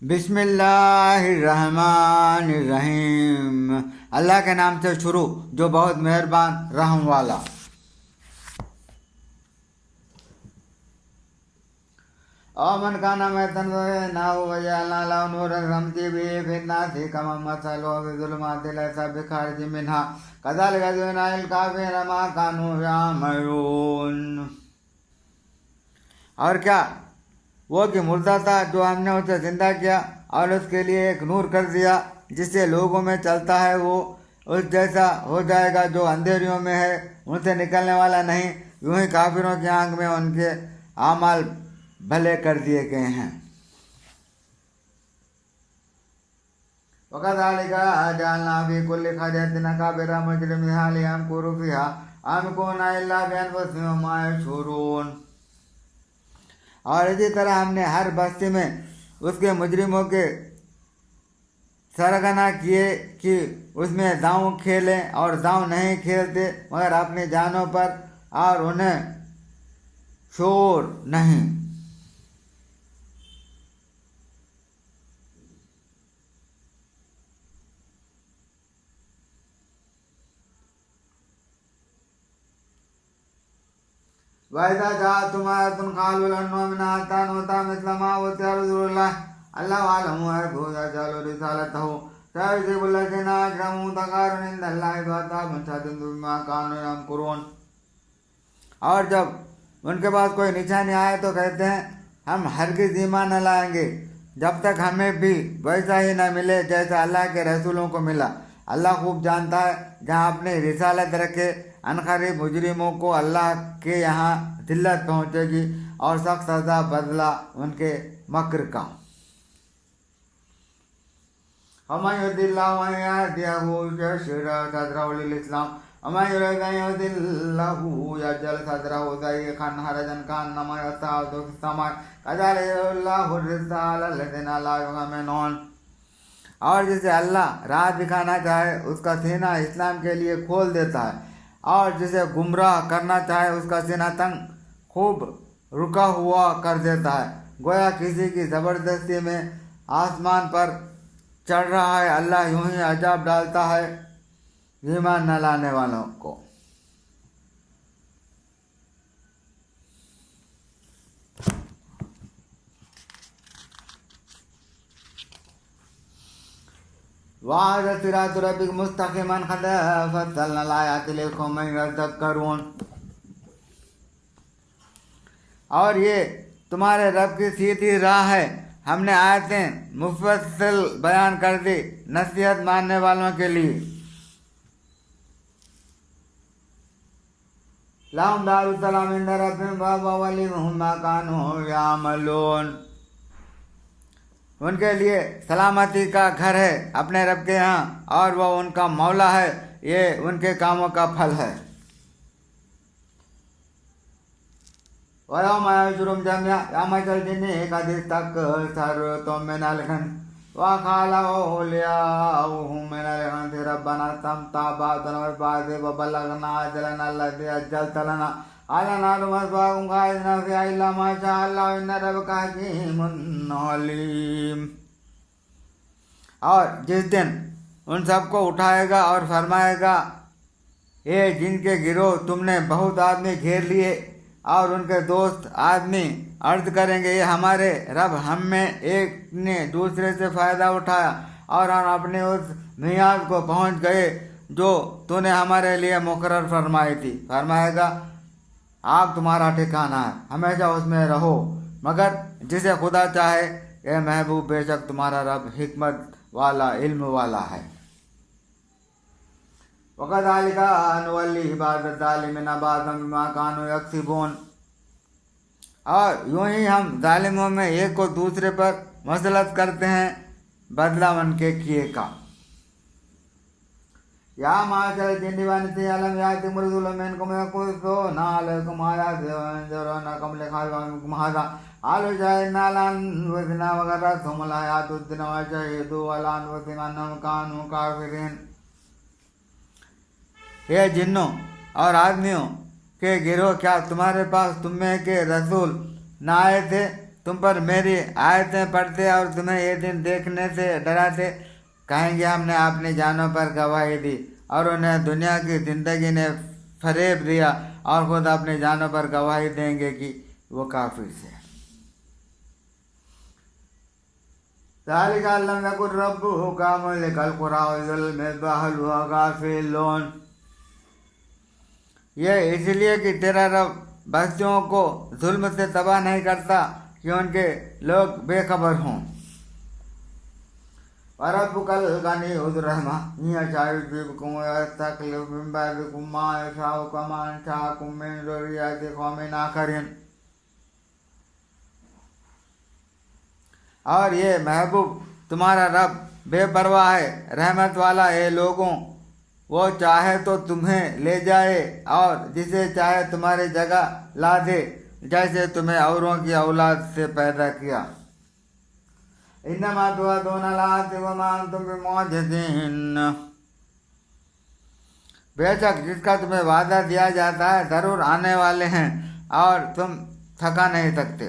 बिस्मिल्लाहिर्रहमानिर्रहीम। अल्लाह के नाम से शुरू जो बहुत मेहरबान रहम वाला। अमन काना में ना वजलना ला नूर रमती भी फिरना थी कम मसलो बिजुलमात लैसा बिखारज मिन्हा कदाल गजुनाइल काफिर मा कानू यामरून। और क्या वो कि मुर्दा था जो हमने उसे जिंदा किया और उसके लिए एक नूर कर दिया जिससे लोगों में चलता है, वो उस जैसा हो जाएगा जो अंधेरियों में है, उनसे निकलने वाला नहीं। यूं ही काफिरों की आंख में उनके आमाल भले कर दिए गए हैं। वकज़ालिका जअलना फी कुल्ली क़रयतिन अकाबिरा मुजरिमिहा लियमकुरू फ़ीहा अमकुना इल्ला बिअनफुसिहिम मा यशऊरून। और इसी तरह हमने हर बस्ती में उसके मुजरिमों के सरगना किए कि उसमें दांव खेलें, और दांव नहीं खेलते मगर अपनी जानों पर, और उन्हें शोर नहीं। वैसा जा तुम्हारा तुम खालू लन्नो मिना आता नोता मिस्लमा वो त्यारुल्लाह अल्लाह वालमु है भूजा चालो रिसालत हो चाहे से बोला के ना अक्रमु तकारुन इंदल्लाह बाता मुंशातिन बिमा कानु यमकुरून। और जब उनके पास कोई निशानी आए तो कहते हैं हम हरगिज़ ईमान न लाएंगे जब तक हमें भी वैसा ही न मिले जैसा अल्लाह के रसूलों को मिला। अल्लाह खूब जानता है जहाँ अपनी रिसालत रखे अनकरीब मुजरिमों को अल्लाह के यहाँ दिल्लत पहुँचेगी और सख्त सज़ा बदला उनके मक्र का। और जिसे अल्लाह राह दिखाना चाहे उसका सीना इस्लाम के लिए खोल देता है, और जिसे गुमराह करना चाहे उसका सीना तंग खूब रुका हुआ कर देता है, गोया किसी की ज़बरदस्ती में आसमान पर चढ़ रहा है। अल्लाह यूं ही अजाब डालता है ईमान न लाने वालों को। वाह सिरातुर रब्बिक मुस्तक़ीमन क़द फस्सलना आयाति लिक़ौमिन यज़क्करून। और ये तुम्हारे रब की सीधी राह है, हमने आयतें मुफस्सल बयान कर दी नसीहत मानने वालों के लिए। लहुम दारुस सलाम इंद रब्बिहिम व वलियुहुम मा कानू यामलून। उनके लिए सलामती का घर है अपने रब के यहाँ, और वह उनका मौला है, ये उनके कामों का फल है। वयौम यहशुरुहुम जमीअन मशल जिन्नि क़द इस्तक्सरतुम मिनल जिन्न व क़ाला औलियाउहुम मिनल इंसि रब्बना इस्तमतअ बअदुना बिबअदिन व बल्लगना अजलना अल्लज़ी अज्जलत लना अलना मस्वाकुम ख़ालिदीन फ़ीहा इल्ला मा शा अल्लाह इन्न रब्बका हकीमुन अलीम। और जिस दिन उन सबको उठाएगा और फरमाएगा, ये जिनके गिरोह तुमने बहुत आदमी घेर लिए, और उनके दोस्त आदमी अर्ज करेंगे, ये हमारे रब, हम में एक ने दूसरे से फ़ायदा उठाया और हम अपने उस मियाद को पहुँच गए जो तूने हमारे लिए मुकर्रर फरमाई थी। फरमाएगा, आग तुम्हारा ठिकाना है, हमेशा उसमें रहो, मगर जिसे खुदा चाहे। ए महबूब, बेशक तुम्हारा रब हिकमत वाला इल्म वाला है। वकज़ालिका नुवल्ली बाज़ ज़ालिमीना बाज़म बिमा कानू यक्सिबून। और यूं ही हम जालिमों में एक को दूसरे पर मसलत करते हैं बदला उनके किए का। या माशर जिन्नि वल इंसी अलम यातिकुम रसूलुम मिनकुम यक़ुस्सूना अलैकुम आयाति व यunज़िरूनकुम लिक़ाअ यौमिकुम हाज़ा क़ालू शहिदना अला अनफुसिना व गर्रतहुमुल हयातुद दुन्या व शहिदू अला अनफुसिहिम अन्नहुम कानू काफ़िरीन। ये जिन्नों और आदमियों के गिरोह, क्या तुम्हारे पास तुम में के रसूल न आए थे तुम पर मेरी आयतें पढ़ते और तुम्हें ये दिन देखने से डराते, कहेंगे हमने अपनी जानों पर गवाही दी और उन्हें दुनिया की जिंदगी ने फरेब दिया और खुद अपनी जानों पर गवाही देंगे कि वो काफिर से। ये इसलिए कि तेरा रब बस्तियों को जुल्म से तबाह नहीं करता कि उनके लोग बेखबर हों। वरब्बुकल गनियुर रहमा यशायुजुकुम यस्तखलिफु मिन बअदिकुम मा यशाउ कमा अंशाअकुम मिन ज़ुर्रिय्यति क़ौमिन आखरीन। और ये महबूब तुम्हारा रब बेपरवाह है, रहमत वाला है लोगों, वो चाहे तो तुम्हें ले जाए और जिसे चाहे तुम्हारी जगह ला दे, जैसे तुम्हें औरों की औलाद से पैदा किया। इन्नमा तुअदूना लाआति वमा अंतुम बिमुअज्जिज़ीन। बेशक जिसका तुम्हें वादा दिया जाता है जरूर आने वाले हैं और तुम थका नहीं सकते।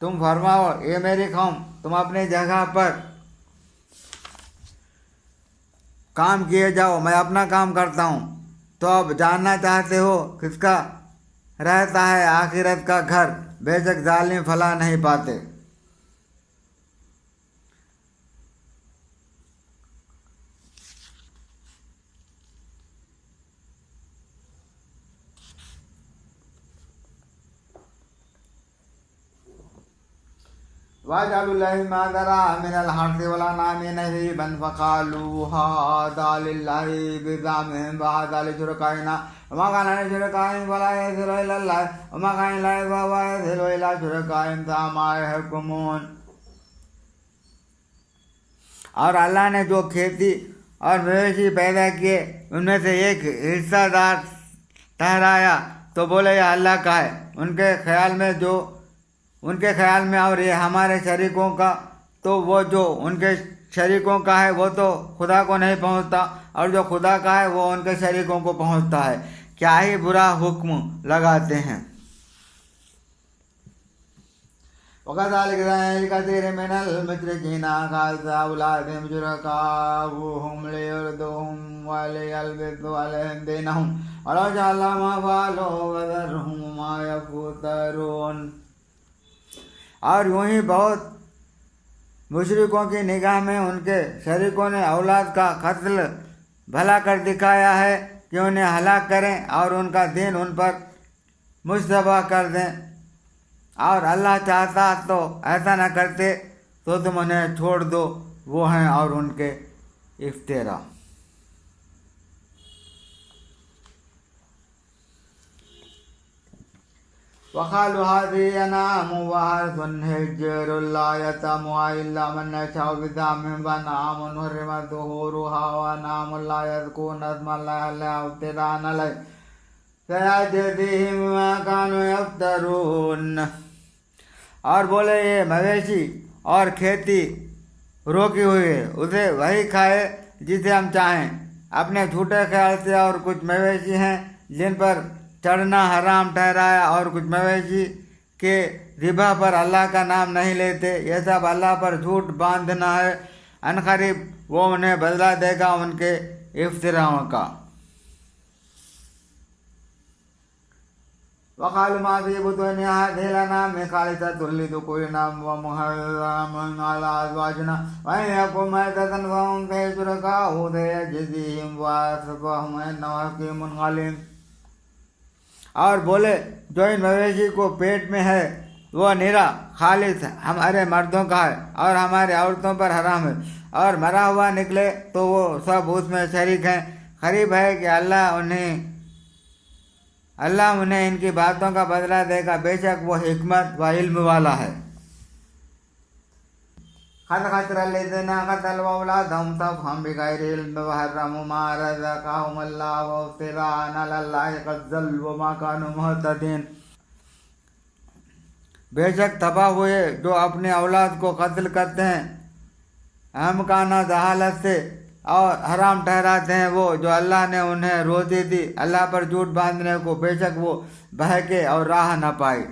तुम फरमाओ, ये मेरी कौम, तुम अपनी जगह पर काम किए जाओ, मैं अपना काम करता हूँ। तो अब जानना चाहते हो किसका रहता है आखिरत का घर, बेशक जालिम फला नहीं पाते। वजअलुल्लाहि मा ज़रा मिनल हर्थि वल अनआमि नसीबन फ़क़ालू हाज़ा लिल्लाहि बिज़अमिहिम व हाज़ा लिशुरकाइना वमा कान लिशुरकाइहिम वला यसिलु इलल्लाहि वमा कान लिल्लाहि फ़हुव यसिलु इला शुरकाइहिम फ़मा यहकुमून। और अल्लाह ने जो खेती और मवेशी पैदा किए उनमें से एक हिस्सादार ठहराया तो बोले यह अल्लाह का है, उनके ख्याल में और ये हमारे शरीकों का, तो वो जो उनके शरीकों का है वो तो खुदा को नहीं पहुंचता और जो खुदा का है वो उनके शरीकों को पहुंचता है। क्या ही बुरा हुक्म लगाते हैं। वकज़ालिक लिकसीरिन मिनल मुश्रिकीन क़ाल औलादिहिम शुरकाउहुम लियुर्दूहुम व लियल्बिसू अलैहिम दीनहुम वलौ शाअ अल्लाहु मा फ़अलूहु फ़ज़रहुम वमा यफ़्तरून। और यूं ही बहुत मुशरिकों की निगाह में उनके शरीकों ने औलाद का कत्ल भला कर दिखाया है कि उन्हें हलाक करें और उनका दीन उन पर मुश्तबा कर दें, और अल्लाह चाहता तो ऐसा न करते, तो तुम उन्हें छोड़ दो, वो हैं और उनके इफ्तिरा। वक़ालू हाज़िही अनआमुन व हर्थुन हिज्रुन ला यतअमुहा इल्ला मन यशाउ बिज़अमिहिम व अनआमुन हुर्रिमत ज़ुहूरुहा व अनआमुन ला यज़कुरूना इस्मल्लाहि अलैहा इफ्तिराअन अलैहि सयजज़ीहिम बिमा कानू यफ्तरून। और बोले ये मवेशी और खेती रोकी हुई है, उसे वही खाए जिसे हम चाहें अपने झूठे ख्याल से, और कुछ मवेशी हैं जिन पर चढ़ना हराम ठहराया और कुछ मवेशी के रिबा पर अल्लाह का नाम नहीं लेते, ये सब अल्लाह पर झूठ बांधना है। अनकरीब वो उन्हें बदला देगा उनके इफ्तिराओं का। वक़ालू मा फ़ी बुतूनि हाज़िहिल अनआमि ख़ालिसतुन लिज़ुकूरिना व मुहर्रमुन अला अज़वाजिना व इन यकुन मैततन फ़हुम फ़ीहि शुरकाउ सयजज़ीहिम व यहसबुहुम अन्नहु हकीमुन अलीम। और बोले जो इन मवेशी को पेट में है वो निरा खालिस हमारे मर्दों का है और हमारी औरतों पर हराम है, और मरा हुआ निकले तो वो सब उसमें शरीक हैं। करीब है कि अल्लाह उन्हें इनकी बातों का बदला देगा, बेशक वो हिकमत व इल्म वाला है। क़द ख़सिर अल्लज़ीना क़तलू औलादहुम सफ़हन बिग़ैरि इल्म व हर्रमू मा रज़क़हुमुल्लाहु इफ्तिराअन अलल्लाहि क़द ज़ल्लू व मा कानू मुहतदीन। बेशक तबाह हुए जो अपने औलाद को कत्ल करते हैं हम काना जहालत से और हराम ठहराते हैं वो जो अल्लाह ने उन्हें रोज़ी दी अल्लाह पर झूठ बांधने को, बेशक वो बहके और राह न पाए।